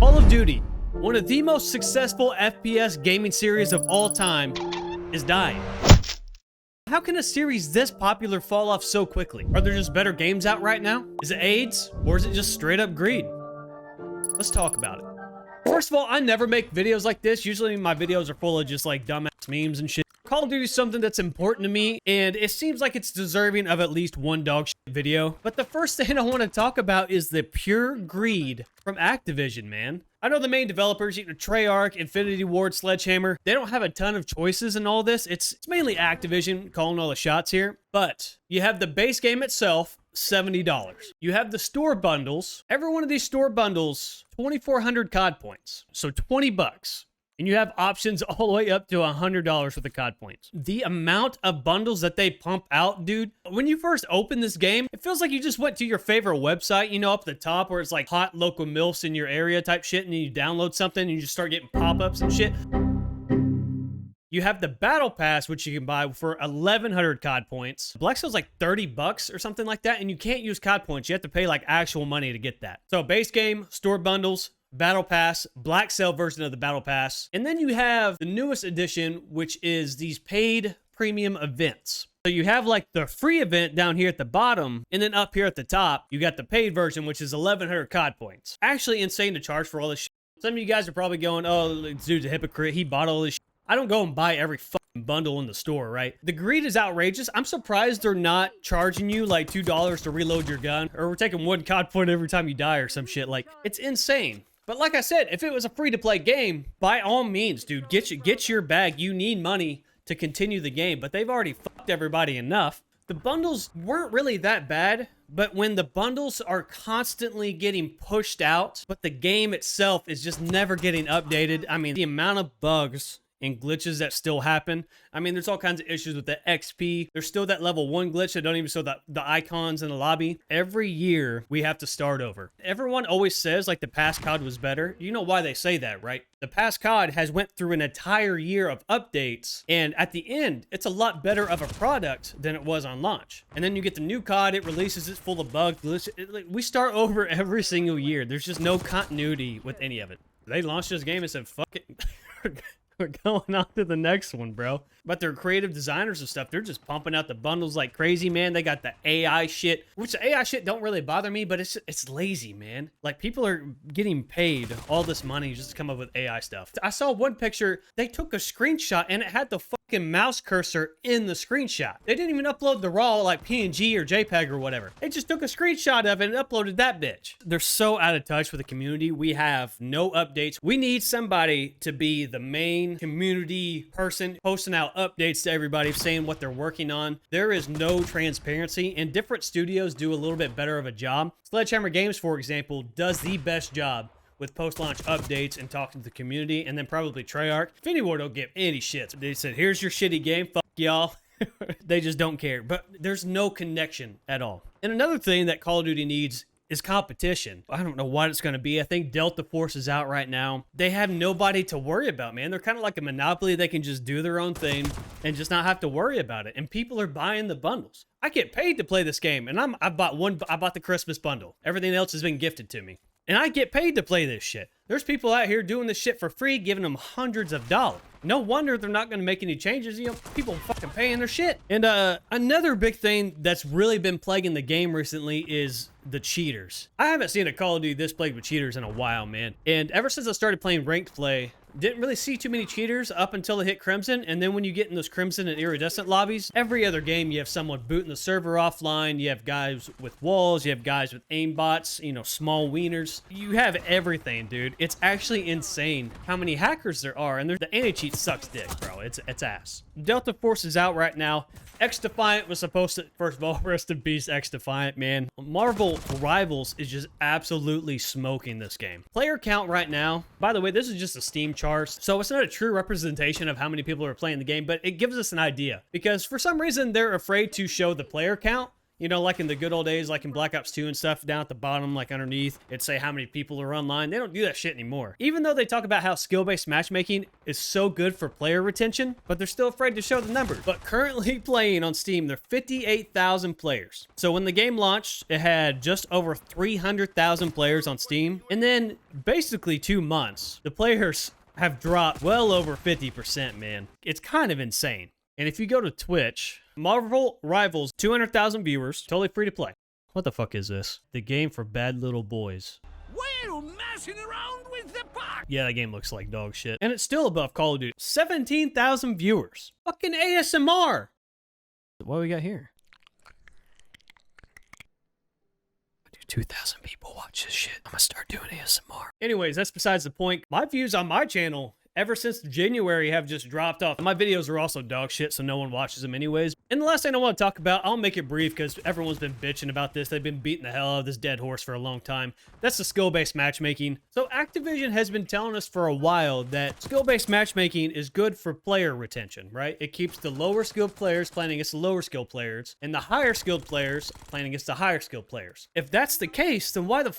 Call of Duty, one of the most successful FPS gaming series of all time, is dying. How can a series this popular fall off so quickly? Are there just better games out right now? Is it AIDS? Or is it just straight up greed? Let's talk about it. First of all, I never make videos like this. Usually my videos are full of just like dumbass memes and shit. Call of Duty is something that's important to me, and it seems like it's deserving of at least one dog shit video. But the first thing I want to talk about is the pure greed from Activision, man. I know the main developers, Treyarch, Infinity Ward, Sledgehammer, they don't have a ton of choices in all this. It's mainly Activision calling all the shots here. But you have the base game itself, $70. You have the store bundles. Every one of these store bundles, 2,400 COD points. So 20 bucks. And you have options all the way up to $100 worth of COD points. The amount of bundles that they pump out, dude, when you first open this game, it feels like you just went to your favorite website, you know, up the top where it's like hot local MILFs in your area type shit, and then you download something and you just start getting pop-ups and shit. You have the Battle Pass, which you can buy for 1,100 COD points. Black Sail's like 30 bucks or something like that, and you can't use COD points. You have to pay like actual money to get that. So base game, store bundles, Battle Pass, Black Sail version of the Battle Pass. And then you have the newest edition, which is these paid premium events. So you have like the free event down here at the bottom, and then up here at the top, you got the paid version, which is 1,100 COD points. Actually insane to charge for all this shit. Some of you guys are probably going, oh, this dude's a hypocrite. He bought all this shit. I don't go and buy every fucking bundle in the store, right? The greed is outrageous. I'm surprised they're not charging you like $2 to reload your gun, or we're taking 1 COD point every time you die or some shit. Like, it's insane. But like I said, if it was a free-to-play game, by all means, dude, get your bag. You need money to continue the game, but they've already fucked everybody enough. The bundles weren't really that bad, but when the bundles are constantly getting pushed out, but the game itself is just never getting updated, I mean, the amount of bugs and glitches that still happen. I mean, there's all kinds of issues with the XP. There's still that level 1 glitch that don't even show the icons in the lobby. Every year, we have to start over. Everyone always says, like, the past COD was better. You know why they say that, right? The past COD has went through an entire year of updates, and at the end, it's a lot better of a product than it was on launch. And then you get the new COD, it releases, it's full of bugs. We start over every single year. There's just no continuity with any of it. They launched this game and said, fuck it. We're going on to the next one, bro. But they're creative designers and stuff. They're just pumping out the bundles like crazy, man. They got the AI shit, which the AI shit don't really bother me, but it's lazy, man. Like, people are getting paid all this money just to come up with AI stuff. I saw one picture, they took a screenshot and it had the fucking mouse cursor in the screenshot. They didn't even upload the raw like PNG or JPEG or whatever. They just took a screenshot of it and uploaded that bitch. They're so out of touch with the community. We have no updates. We need somebody to be the main community person posting out updates to everybody saying what they're working on. There is no transparency, and different studios do a little bit better of a job. Sledgehammer Games, for example, does the best job with post-launch updates and talking to the community, and then probably Treyarch. Infinity Ward don't give any shit. They said, here's your shitty game, fuck y'all. They just don't care, but there's no connection at all. And another thing that Call of Duty needs is competition. I don't know what it's going to be. I think Delta Force is out right now. They have nobody to worry about, man. They're kind of like a monopoly. They can just do their own thing and just not have to worry about it. And people are buying the bundles. I get paid to play this game, and I bought the Christmas bundle. Everything else has been gifted to me. And I get paid to play this shit. There's people out here doing this shit for free, giving them hundreds of dollars. No wonder they're not going to make any changes. You know, people fucking paying their shit. And another big thing that's really been plaguing the game recently is the cheaters. I haven't seen a Call of Duty this plagued with cheaters in a while, man. And ever since I started playing ranked play, didn't really see too many cheaters up until it hit Crimson. And then when you get in those Crimson and Iridescent lobbies, every other game you have someone booting the server offline. You have guys with walls. You have guys with aimbots, you know, small wieners. You have everything, dude. It's actually insane how many hackers there are. And the anti-cheat sucks dick, bro. It's ass. Delta Force is out right now. X-Defiant was supposed to, first of all, rest in peace, X-Defiant, man. Marvel Rivals is just absolutely smoking this game. Player count right now, by the way, this is just a Steam chart, so it's not a true representation of how many people are playing the game, but it gives us an idea. Because for some reason, they're afraid to show the player count. You know, like in the good old days, like in Black Ops 2 and stuff, down at the bottom, like underneath, it'd say how many people are online. They don't do that shit anymore. Even though they talk about how skill-based matchmaking is so good for player retention, but they're still afraid to show the numbers. But currently playing on Steam, there are 58,000 players. So when the game launched, it had just over 300,000 players on Steam. And then basically 2 months, the players have dropped well over 50%, man. It's kind of insane. And if you go to Twitch, Marvel Rivals, 200,000 viewers, totally free to play. What the fuck is this? The game for bad little boys. We're messing around with the park. Yeah, that game looks like dog shit. And it's still above Call of Duty. 17,000 viewers. Fucking ASMR. What do we got here? 2,000 people watch this shit. I'm gonna start doing ASMR. Anyways, that's besides the point. My views on my channel ever since January have just dropped off. My videos are also dog shit, so no one watches them anyways. And the last thing I want to talk about, I'll make it brief because everyone's been bitching about this. They've been beating the hell out of this dead horse for a long time. That's the skill-based matchmaking. So Activision has been telling us for a while that skill-based matchmaking is good for player retention, right? It keeps the lower skilled players playing against the lower skilled players and the higher skilled players playing against the higher skilled players. If that's the case, then why the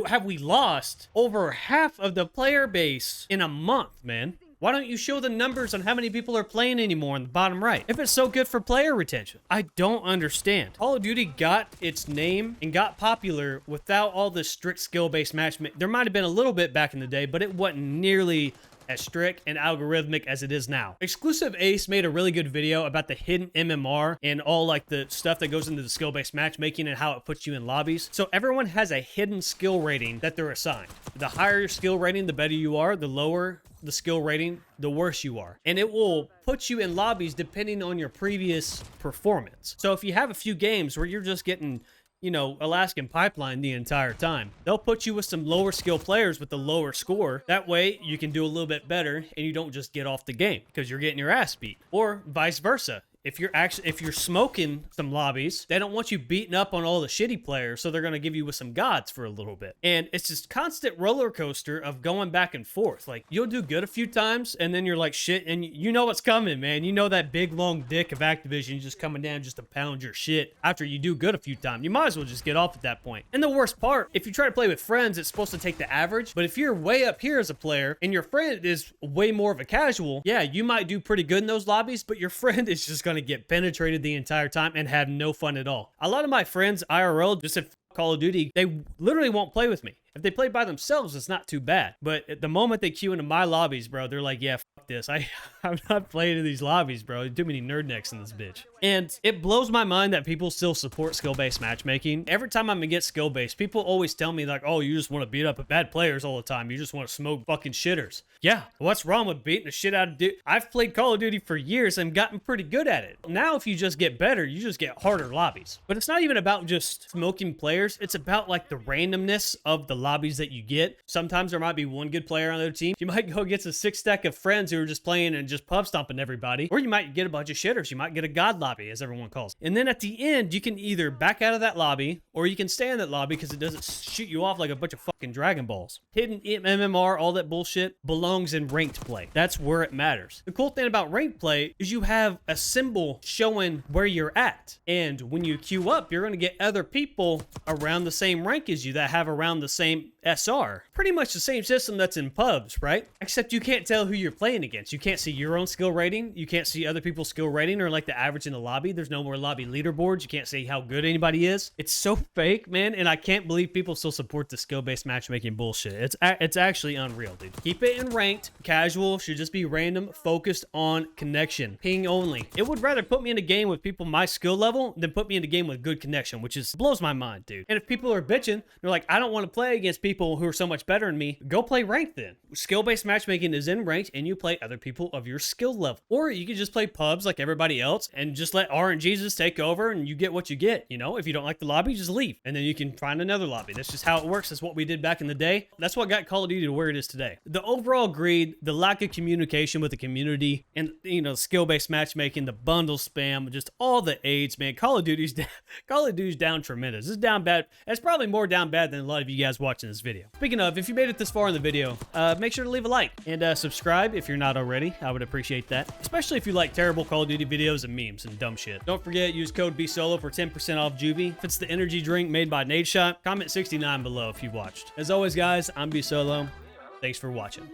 have we lost over half of the player base in a month, man? Why don't you show the numbers on how many people are playing anymore in the bottom right? If it's so good for player retention, I don't understand. Call of Duty got its name and got popular without all this strict skill-based matchmaking. There might have been a little bit back in the day, but it wasn't nearly as strict and algorithmic as it is now. Exclusive Ace made a really good video about the hidden MMR and all like the stuff that goes into the skill-based matchmaking and how it puts you in lobbies. So everyone has a hidden skill rating that they're assigned. The higher your skill rating, the better you are. The lower the skill rating, the worse you are. And it will put you in lobbies depending on your previous performance. So if you have a few games where you're just getting, you know, Alaskan Pipeline the entire time, they'll put you with some lower skill players with the lower score. That way you can do a little bit better and you don't just get off the game because you're getting your ass beat. Or vice versa. If you're smoking some lobbies, they don't want you beating up on all the shitty players, so they're going to give you with some gods for a little bit. And it's this constant roller coaster of going back and forth. Like, you'll do good a few times, and then you're like, shit, and you know what's coming, man. You know that big, long dick of Activision just coming down just to pound your shit after you do good a few times. You might as well just get off at that point. And the worst part, if you try to play with friends, it's supposed to take the average, but if you're way up here as a player, and your friend is way more of a casual, yeah, you might do pretty good in those lobbies, but your friend is just going to get penetrated the entire time and have no fun at all. A lot of my friends IRL just said Call of Duty, they literally won't play with me. If they play by themselves, it's not too bad. But at the moment they queue into my lobbies, bro, they're like, yeah, fuck this. I'm not playing in these lobbies, bro. There's too many nerd necks in this bitch. And it blows my mind that people still support skill-based matchmaking. Every time I'm gonna get skill-based, people always tell me like, oh, you just want to beat up at bad players all the time. You just want to smoke fucking shitters. Yeah, what's wrong with beating the shit out of dude? I've played Call of Duty for years and gotten pretty good at it. Now, if you just get better, you just get harder lobbies. But it's not even about just smoking players. It's about like the randomness of the lobbies that you get. Sometimes there might be one good player on their team. You might go against a 6-stack of friends who are just playing and just pub stomping everybody. Or you might get a bunch of shitters. You might get a god lobby, as everyone calls it. And then at the end, you can either back out of that lobby or you can stay in that lobby because it doesn't shoot you off like a bunch of fucking Dragon Balls. Hidden MMR, all that bullshit belongs in ranked play. That's where it matters. The cool thing about ranked play is you have a symbol showing where you're at. And when you queue up, you're going to get other people around the same rank as you that have around the same SR. Pretty much the same system that's in pubs, right? Except you can't tell who you're playing against. You can't see your own skill rating. You can't see other people's skill rating or like the average in the lobby. There's no more lobby leaderboards. You can't see how good anybody is. It's so fake, man. And I can't believe people still support the skill-based matchmaking bullshit. It's actually unreal, dude. Keep it in ranked. Casual should just be random, focused on connection. Ping only. It would rather put me in a game with people my skill level than put me in a game with good connection, which is blows my mind, dude. And if people are bitching, they're like, I don't want to play against people who are so much better than me. Go play ranked then. Skill-based matchmaking is in ranked and you play other people of your skill level. Or you can just play pubs like everybody else and just let RNGs take over and you get what you get. You know, if you don't like the lobby, just leave. And then you can find another lobby. That's just how it works. That's what we did back in the day. That's what got Call of Duty to where it is today. The overall greed, the lack of communication with the community, and, you know, skill-based matchmaking, the bundle spam, just all the AIDS, man. Call of Duty's down tremendous. This is down bad. It's probably more down bad than a lot of you guys watching this video. Speaking of, if you made it this far in the video, make sure to leave a like and subscribe if you're not already. I would appreciate that, especially if you like terrible Call of Duty videos and memes and dumb shit. Don't forget, use code BSoloe for 10% off Juvie. If it's the energy drink made by Nadeshot, comment 69 below if you've watched. As always, guys, I'm BSoloe. Thanks for watching.